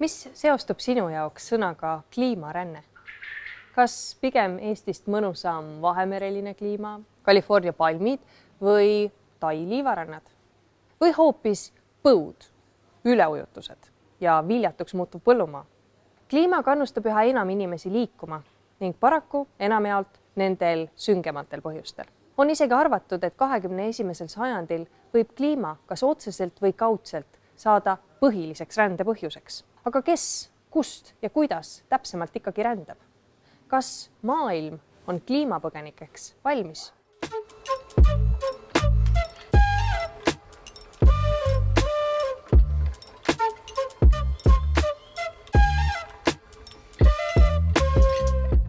Mis seostub sinu jaoks sõnaga kliimaränne? Kas pigem Eestist mõnusam vahemereline kliima, California palmid või Tai liivarännad? Või hoopis põud, üleujutused ja viljatuks muutuv põllumaa? Kliima kannustab üha enam inimesi liikuma ning paraku enamjaolt nendel süngematel põhjustel. On isegi arvatud, et 21. sajandil võib kliima kas otseselt või kaudselt saada põhiliseks rändepõhjuseks. Aga kes, kust ja kuidas täpsemalt ikkagi rändab? Kas maailm on kliimapõgenikeks valmis?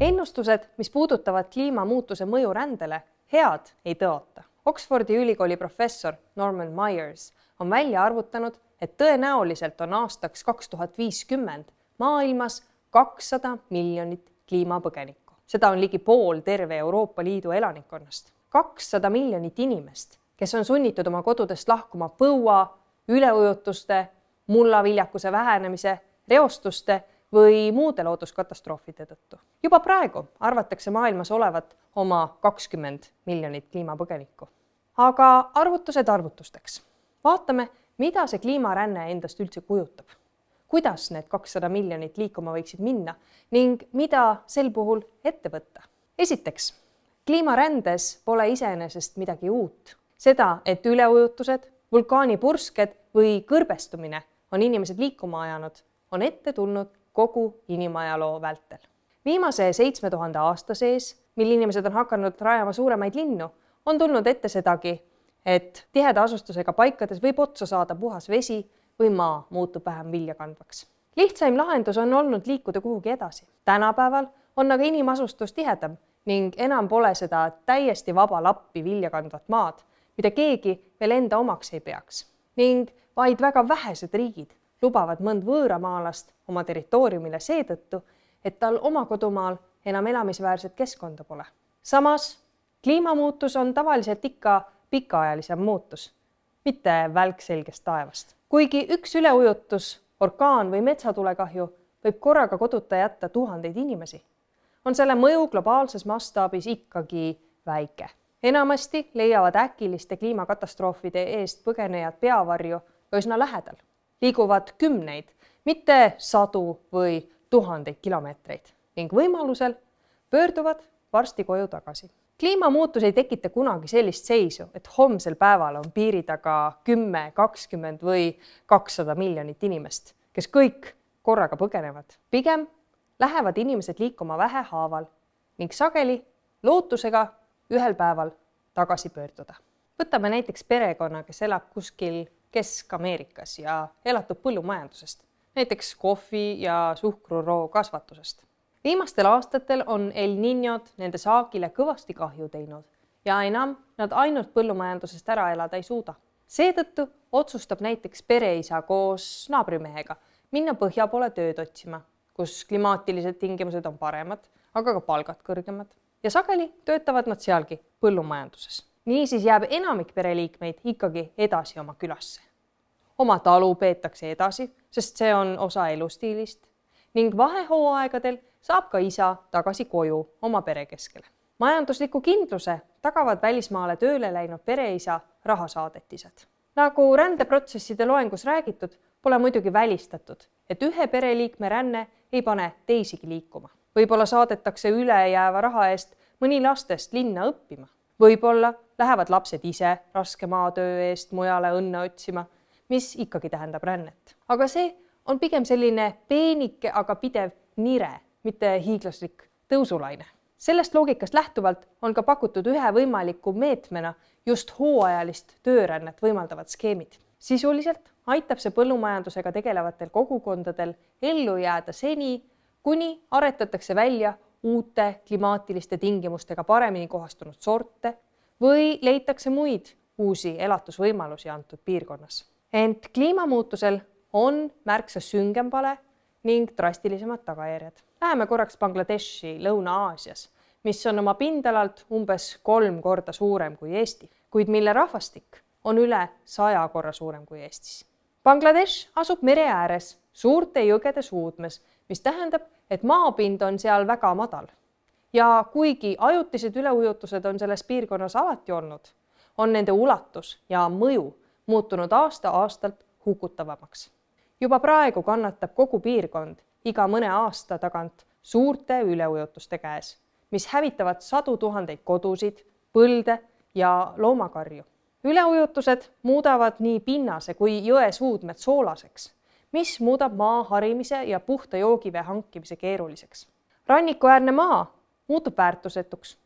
Ennustused, mis puudutavad kliimamuutuse mõju rändele, head ei tõota. Oxfordi ülikooli professor Norman Myers on välja arvutanud, et tõenäoliselt on aastaks 2050 maailmas 200 miljonit kliimapõgenikku. Seda on ligi pool terve Euroopa Liidu elanikkonnast. 200 miljonit inimest, kes on sunnitud oma kodudest lahkuma põua, üleujutuste, mullaviljakuse vähenemise, reostuste või muude looduskatastroofide tõttu. Juba praegu arvatakse maailmas olevat oma 20 miljonit kliimapõgenikku. Aga arvutused arvutusteks. Vaatame, mida see kliimaränne endast üldse kujutab. Kuidas need 200 miljonit liikuma võiksid minna ning mida sel puhul ette võtta? Esiteks, kliimarändes pole iseenesest midagi uut. Seda, et üleujutused, vulkaanipursked või kõrbestumine on inimesed liikuma ajanud, on ette tulnud kogu inimajaloo vältel. Viimase 7000 aasta sees, mil inimesed on hakanud rajama suuremaid linnu, on tulnud ette sedagi, et tiheda asustusega paikades võib otsa saada puhas vesi või maa muutub vähem viljakandvaks. Lihtsaim lahendus on olnud liikuda kuhugi edasi. Tänapäeval on aga inimasustus tihedam ning enam pole seda täiesti vaba lappi viljakandvat maad, mida keegi veel enda omaks ei peaks. Ning vaid väga vähesed riigid lubavad mõnd võõramaalast oma territooriumile seetõttu, et tal oma kodumaal enam elamisväärset keskkonda pole. Samas, kliimamuutus on tavaliselt ikka pikaajalisem muutus, mitte välk selgest taevast. Kuigi üks üleujutus, orkaan või metsatulekahju võib korraga koduta jätta tuhandeid inimesi, on selle mõju globaalses mastaabis ikkagi väike. Enamasti leiavad äkiliste kliimakatastroofide eest põgenejad peavarju üsna lähedal. Liiguvad kümneid, mitte sadu või tuhandeid kilomeetreid ning võimalusel pöörduvad varsti koju tagasi. Kliimamuutus ei tekita kunagi sellist seisu, et homsel päeval on piiri taga 10, 20 või 200 miljonit inimest, kes kõik korraga põgenevad. Pigem lähevad inimesed liikuma vähehaaval ning sageli lootusega ühel päeval tagasi pöörduda. Võtame näiteks perekonna, kes elab kuskil Kesk-Ameerikas ja elatub põllumajandusest, näiteks kohvi ja suhkruroo kasvatusest. Viimastel aastatel on El Niñod nende saagile kõvasti kahju teinud ja enam nad ainult põllumajandusest ära elada ei suuda. Seetõttu otsustab näiteks pereisa koos naabrimehega minna põhja poole tööd otsima, kus klimaatilised tingimused on paremad, aga ka palgad kõrgemad. Ja sageli töötavad nad sealgi põllumajanduses. Niisiis jääb enamik pereliikmeid ikkagi edasi oma külasse. Oma talu peetakse edasi, sest see on osa elustiilist ning vahehooaegadel saab ka isa tagasi koju oma pere keskele. Majandusliku kindluse tagavad välismaale tööle läinud pereisa rahasaadetised. Nagu rändeprotsesside loengus räägitud, pole muidugi välistatud, et ühe pereliikme ränne ei pane teisigi liikuma. Võib-olla saadetakse ülejääva raha eest mõni lastest linna õppima. Võib-olla lähevad lapsed ise raske maatöö eest mujale õnne otsima, mis ikkagi tähendab rännet. Aga see on pigem selline peenike, aga pidev nire, mitte hiiglaslik tõusulaine. Sellest loogikast lähtuvalt on ka pakutud ühe võimaliku meetmena just hooajalist töörännet võimaldavad skeemid. Sisuliselt aitab see põllumajandusega tegelevatel kogukondadel ellu jääda seni, kuni aretatakse välja uute klimaatiliste tingimustega paremini kohastunud sorte või leitakse muid uusi elatusvõimalusi antud piirkonnas. Ent kliimamuutusel on märksa süngem pale ning drastilisemad tagajärjed. Läheme korraks Bangladeshi Lõuna-Aasias, mis on oma pindalalt umbes 3 korda suurem kui Eesti, kuid mille rahvastik on üle 100 korra suurem kui Eestis. Bangladesh asub mere ääres suurte jõgede suudmes, mis tähendab, et maapind on seal väga madal. Ja kuigi ajutised üleujutused on selles piirkonnas alati olnud, on nende ulatus ja mõju muutunud aasta-aastalt hukutavamaks. Juba praegu kannatab kogu piirkond iga mõne aasta tagant suurte üleujutuste käes, mis hävitavad sadu tuhandeid kodusid, põlde ja loomakarju. Üleujutused muudavad nii pinnase kui jõe suudmed soolaseks, mis muudab maa harimise ja puhta joogivee hankimise keeruliseks. Rannikuäärne maa muutub väärtusetuks.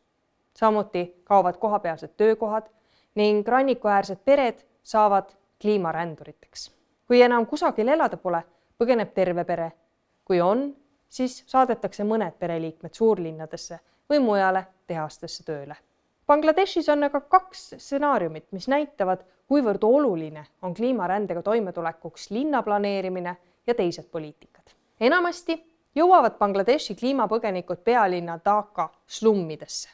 Samuti kaovad kohapealsed töökohad ning rannikuäärsed pered saavad kliimaränduriteks. Kui enam kusagil elada pole, põgeneb terve pere. Kui on, siis saadetakse mõned pereliikmed suurlinnadesse või mujale tehastesse tööle. Bangladeshis on aga 2 stsenaariumit, mis näitavad, kuivõrd oluline on kliimarändega toimetulekuks linna planeerimine ja teised poliitikad. Enamasti jõuavad Bangladeshi kliimapõgenikud pealinna Dhaka slummidesse.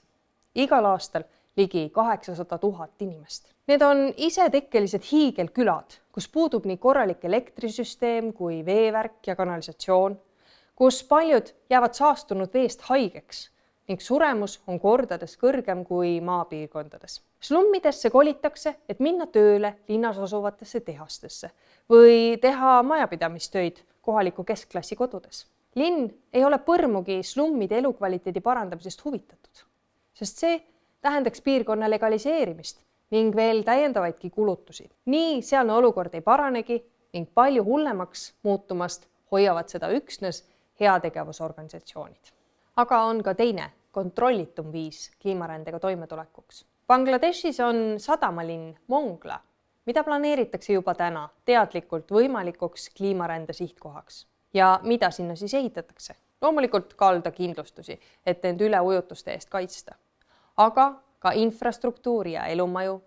Igal aastal ligi 800 000 inimest. Need on isetekkelised hiigelkülad, kus puudub nii korralik elektrisüsteem kui veevärk ja kanalisatsioon, kus paljud jäävad saastunud veest haigeks ning suremus on kordades kõrgem kui maapiirkondades. Slummidesse kolitakse, et minna tööle linnas asuvatesse tehastesse või teha majapidamistöid kohaliku keskklassi kodudes. Linn ei ole põrmugi slummide elukvaliteedi parandamisest huvitatud, sest see tähendaks piirkonna legaliseerimist ning veel täiendavaidki kulutusi. Nii sealne olukord ei paranegi ning palju hullemaks muutumast hoiavad seda üksnes heategevusorganisatsioonid. Aga on ka teine, kontrollitum viis kliimarändega toimetulekuks. Bangladeshis on sadamalinn Mongla, mida planeeritakse juba täna teadlikult võimalikuks kliimarände sihtkohaks. Ja mida sinna siis ehitatakse? Loomulikult kaldakindlustusi, et end üleujutuste eest kaitsta. Aga ka infrastruktuuri ja elumaju,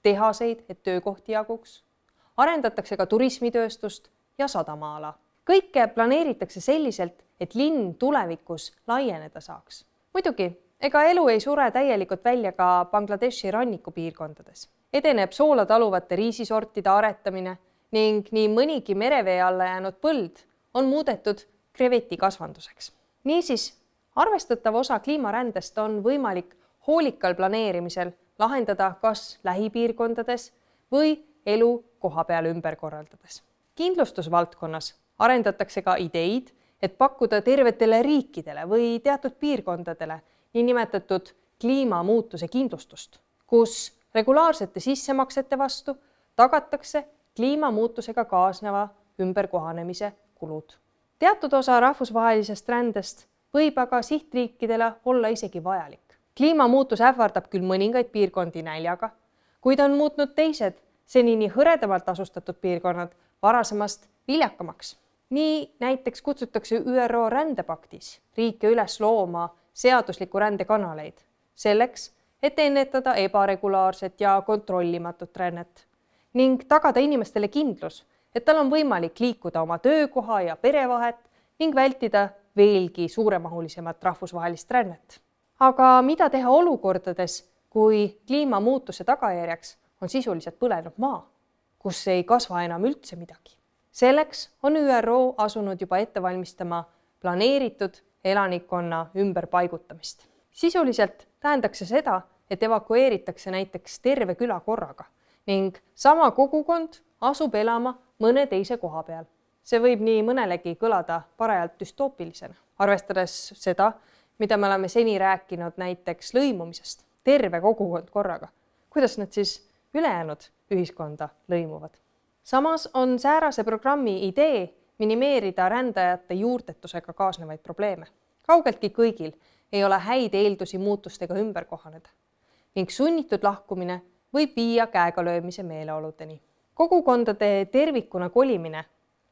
tehaseid, et töökohti jaguks. Arendatakse ka turismitööstust ja sadamaala. Kõike planeeritakse selliselt, et linn tulevikus laieneda saaks. Muidugi, ega elu ei sure täielikult välja ka Bangladeshi rannikupiirkondades. Edeneb soola taluvate riisisortide aretamine ning nii mõnigi merevee alla jäänud põld on muudetud krevetikasvanduseks. Niisiis, arvestatav osa kliimarändest on võimalik hoolikal planeerimisel lahendada kas lähipiirkondades või elu kohapeal ümber korraldades. Kindlustusvaldkonnas arendatakse ka ideid, et pakkuda tervetele riikidele või teatud piirkondadele niinimetatud kliimamuutuse kindlustust, kus regulaarsete sissemaksete vastu tagatakse kliimamuutusega kaasneva ümberkohanemise kulud. Teatud osa rahvusvahelisest rändest võib aga sihtriikidele olla isegi vajalik. Kliimamuutus ähvardab küll mõningaid piirkondi näljaga, kuid on muutnud teised senini hõredamalt asustatud piirkonnad varasemast viljakamaks. Nii näiteks kutsutakse ÜRO rändepaktis riike üles looma seadusliku rändekanaleid selleks, et ennetada ebaregulaarset ja kontrollimatut rännet ning tagada inimestele kindlus, et tal on võimalik liikuda oma töökoha ja perevahet ning vältida veelgi suuremahulisemat rahvusvahelist rännet. Aga mida teha olukordades, kui kliimamuutuse tagajärjeks on sisuliselt põlenud maa, kus ei kasva enam üldse midagi? Selleks on ÜRO asunud juba ette valmistama planeeritud elanikkonna ümberpaigutamist. Sisuliselt tähendaks see seda, et evakueeritakse näiteks terve küla korraga ning sama kogukond asub elama mõne teise koha peal. See võib nii mõnelegi kõlada parajalt düstoopilisena, arvestades seda, mida me oleme seni rääkinud näiteks lõimumisest, terve kogukond korraga. Kuidas nad siis ülejäänud ühiskonda lõimuvad? Samas on säärase programmi idee minimeerida rändajate juurtetusega kaasnevaid probleeme. Kaugeltki kõigil ei ole häid eeldusi muutustega ümber kohaneda ning sunnitud lahkumine võib viia käegalöömise meeleoludeni. Kogukondade tervikuna kolimine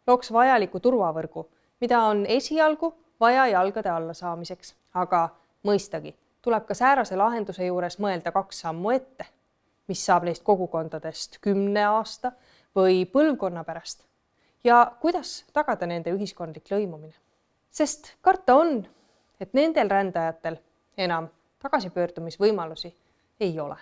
looks vajaliku turvavõrgu, mida on esialgu vaja jalgade alla saamiseks. Aga mõistagi tuleb ka säärase lahenduse juures mõelda 2 sammu ette, mis saab neist kogukondadest 10 aasta või põlvkonna pärast ja kuidas tagada nende ühiskondlik lõimumine. Sest karta on, et nendel rändajatel enam tagasipöördumisvõimalusi ei ole.